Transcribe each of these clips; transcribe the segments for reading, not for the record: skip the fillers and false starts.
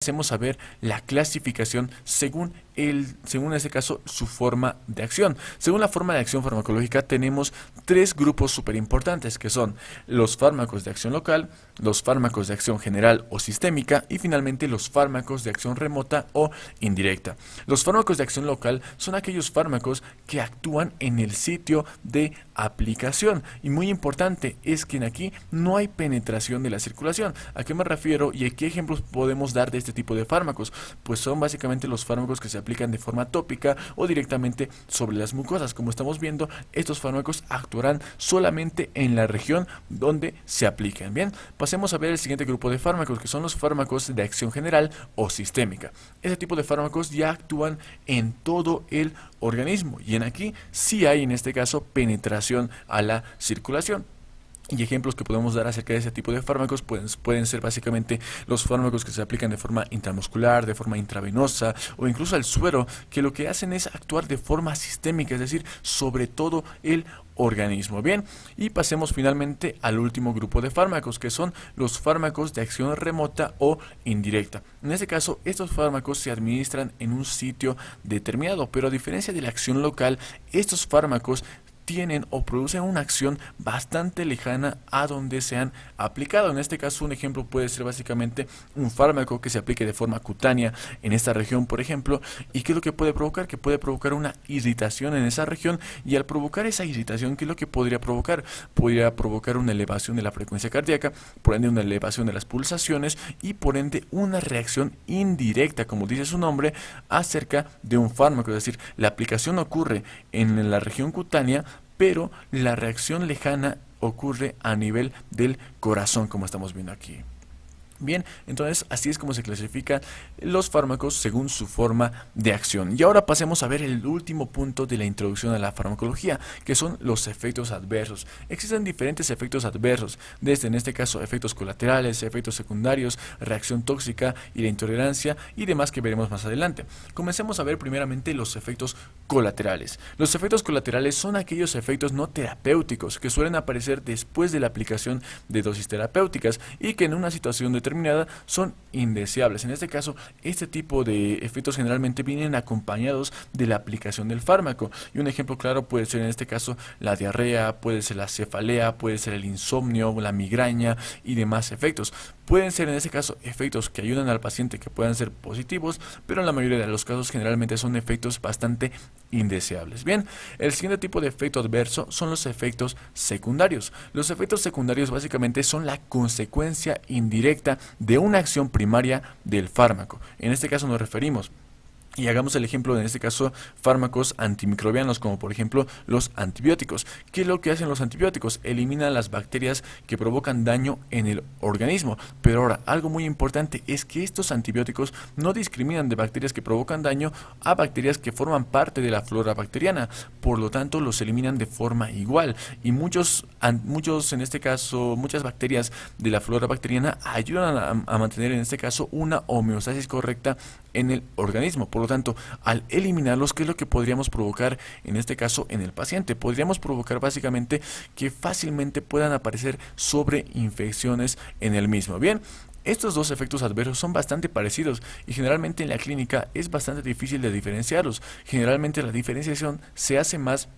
Pasemos a ver la clasificación según en este caso su forma de acción. Según la forma de acción farmacológica tenemos tres grupos súper importantes que son los fármacos de acción local, los fármacos de acción general o sistémica y finalmente los fármacos de acción remota o indirecta. Los fármacos de acción local son aquellos fármacos que actúan en el sitio de aplicación y muy importante es que aquí no hay penetración de la circulación. ¿A qué me refiero y a qué ejemplos podemos dar de este tipo de fármacos? Pues son básicamente los fármacos que se aplican de forma tópica o directamente sobre las mucosas. Como estamos viendo, estos fármacos actuarán solamente en la región donde se aplican. Bien, pasemos a ver el siguiente grupo de fármacos, que son los fármacos de acción general o sistémica. Este tipo de fármacos ya actúan en todo el organismo y en aquí sí hay en este caso penetración a la circulación. Y ejemplos que podemos dar acerca de ese tipo de fármacos pueden ser básicamente los fármacos que se aplican de forma intramuscular, de forma intravenosa o incluso al suero, que lo que hacen es actuar de forma sistémica, es decir, sobre todo el organismo. Bien, y pasemos finalmente al último grupo de fármacos, que son los fármacos de acción remota o indirecta. En este caso, estos fármacos se administran en un sitio determinado, pero a diferencia de la acción local, estos fármacos tienen o producen una acción bastante lejana a donde se han aplicado. En este caso, un ejemplo puede ser básicamente un fármaco que se aplique de forma cutánea en esta región, por ejemplo, y ¿qué es lo que puede provocar? Que puede provocar una irritación en esa región, y al provocar esa irritación, ¿qué es lo que podría provocar? Podría provocar una elevación de la frecuencia cardíaca, por ende una elevación de las pulsaciones y por ende una reacción indirecta, como dice su nombre, acerca de un fármaco. Es decir, la aplicación ocurre en la región cutánea, pero la reacción lejana ocurre a nivel del corazón, como estamos viendo aquí. Bien, entonces así es como se clasifican los fármacos según su forma de acción. Y ahora pasemos a ver el último punto de la introducción a la farmacología, que son los efectos adversos. Existen diferentes efectos adversos, desde en este caso efectos colaterales, efectos secundarios, reacción tóxica y la intolerancia y demás que veremos más adelante. Comencemos a ver primeramente los efectos colaterales. Los efectos colaterales son aquellos efectos no terapéuticos que suelen aparecer después de la aplicación de dosis terapéuticas y que en una situación determinada son indeseables. En este caso, este tipo de efectos generalmente vienen acompañados de la aplicación del fármaco. Y un ejemplo claro puede ser en este caso la diarrea, puede ser la cefalea, puede ser el insomnio, la migraña y demás efectos. Pueden ser en este caso efectos que ayudan al paciente que puedan ser positivos, pero en la mayoría de los casos generalmente son efectos bastante indeseables. Bien, el siguiente tipo de efecto adverso son los efectos secundarios. Los efectos secundarios básicamente son la consecuencia indirecta de una acción primaria del fármaco. En este caso nos referimos, y hagamos el ejemplo, en este caso, fármacos antimicrobianos, como por ejemplo los antibióticos. ¿Qué es lo que hacen los antibióticos? Eliminan las bacterias que provocan daño en el organismo. Pero ahora, algo muy importante es que estos antibióticos no discriminan de bacterias que provocan daño a bacterias que forman parte de la flora bacteriana. Por lo tanto, los eliminan de forma igual. Y muchas bacterias de la flora bacteriana ayudan a mantener, en este caso, una homeostasis correcta en el organismo. Por lo tanto, al eliminarlos, ¿qué es lo que podríamos provocar en este caso en el paciente? Podríamos provocar básicamente que fácilmente puedan aparecer sobreinfecciones en el mismo. Bien, estos dos efectos adversos son bastante parecidos y generalmente en la clínica es bastante difícil de diferenciarlos. Generalmente la diferenciación se hace más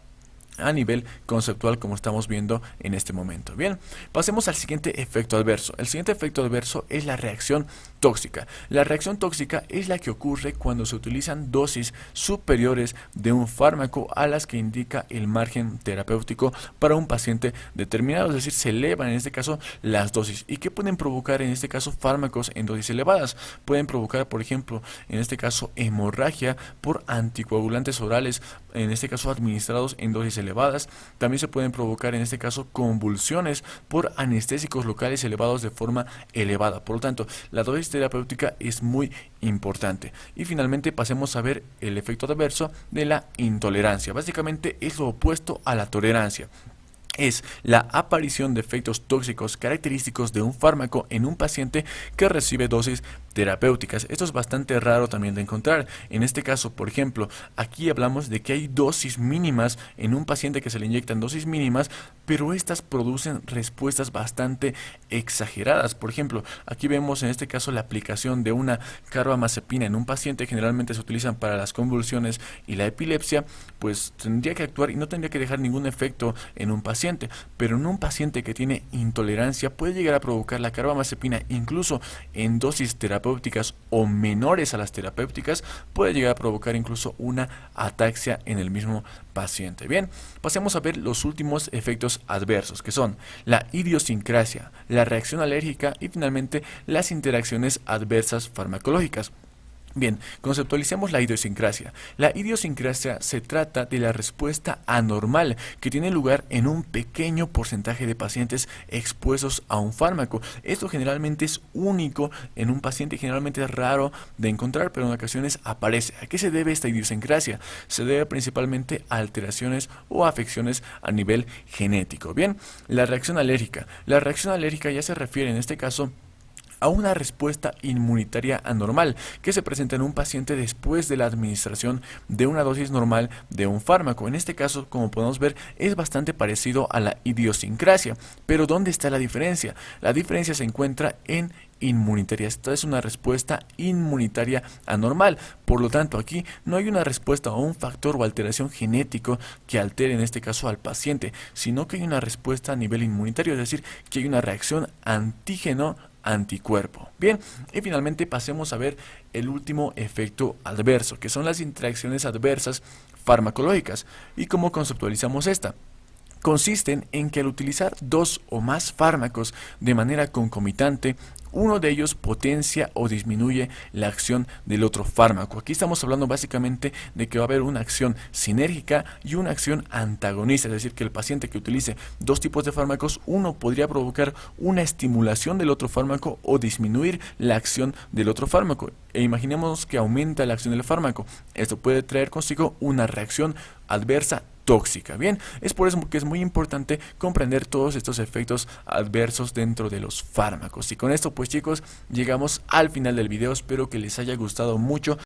a nivel conceptual, como estamos viendo en este momento. Bien, pasemos al siguiente efecto adverso. El siguiente efecto adverso es la reacción tóxica. La reacción tóxica es la que ocurre cuando se utilizan dosis superiores de un fármaco a las que indica el margen terapéutico para un paciente determinado, es decir, se elevan en este caso las dosis. ¿Y qué pueden provocar en este caso fármacos en dosis elevadas? Pueden provocar, por ejemplo, en este caso hemorragia por anticoagulantes orales, en este caso administrados en dosis elevadas. También se pueden provocar en este caso convulsiones por anestésicos locales elevados de forma elevada. Por lo tanto, la dosis terapéutica es muy importante. Y finalmente pasemos a ver el efecto adverso de la intolerancia. Básicamente es lo opuesto a la tolerancia. Es la aparición de efectos tóxicos característicos de un fármaco en un paciente que recibe dosis terapéuticas. Esto es bastante raro también de encontrar. En este caso, por ejemplo, aquí hablamos de que hay dosis mínimas en un paciente que se le inyectan dosis mínimas, pero estas producen respuestas bastante exageradas. Por ejemplo, aquí vemos en este caso la aplicación de una carbamazepina en un paciente, generalmente se utilizan para las convulsiones y la epilepsia, pues tendría que actuar y no tendría que dejar ningún efecto en un paciente, pero en un paciente que tiene intolerancia puede llegar a provocar la carbamazepina, incluso en dosis terapéuticas o menores a las terapéuticas, puede llegar a provocar incluso una ataxia en el mismo paciente. Bien, pasemos a ver los últimos efectos adversos, que son la idiosincrasia, la reacción alérgica y finalmente las interacciones adversas farmacológicas. Bien, conceptualicemos la idiosincrasia. La idiosincrasia se trata de la respuesta anormal que tiene lugar en un pequeño porcentaje de pacientes expuestos a un fármaco. Esto generalmente es único en un paciente, generalmente es raro de encontrar, pero en ocasiones aparece. ¿A qué se debe esta idiosincrasia? Se debe principalmente a alteraciones o afecciones a nivel genético. Bien, la reacción alérgica. La reacción alérgica ya se refiere en este caso a una respuesta inmunitaria anormal que se presenta en un paciente después de la administración de una dosis normal de un fármaco. En este caso, como podemos ver, es bastante parecido a la idiosincrasia. Pero ¿dónde está la diferencia? La diferencia se encuentra en inmunitaria. Esta es una respuesta inmunitaria anormal. Por lo tanto, aquí no hay una respuesta o un factor o alteración genético que altere en este caso al paciente, sino que hay una respuesta a nivel inmunitario, es decir, que hay una reacción antígeno anticuerpo. Bien, y finalmente pasemos a ver el último efecto adverso, que son las interacciones adversas farmacológicas. ¿Y cómo conceptualizamos esta? Consisten en que al utilizar dos o más fármacos de manera concomitante, uno de ellos potencia o disminuye la acción del otro fármaco. Aquí estamos hablando básicamente de que va a haber una acción sinérgica y una acción antagonista, es decir, que el paciente que utilice dos tipos de fármacos, uno podría provocar una estimulación del otro fármaco o disminuir la acción del otro fármaco. E imaginemos que aumenta la acción del fármaco. Esto puede traer consigo una reacción adversa tóxica. Bien, es por eso que es muy importante comprender todos estos efectos adversos dentro de los fármacos. Y con esto, pues chicos, llegamos al final del video. Espero que les haya gustado mucho.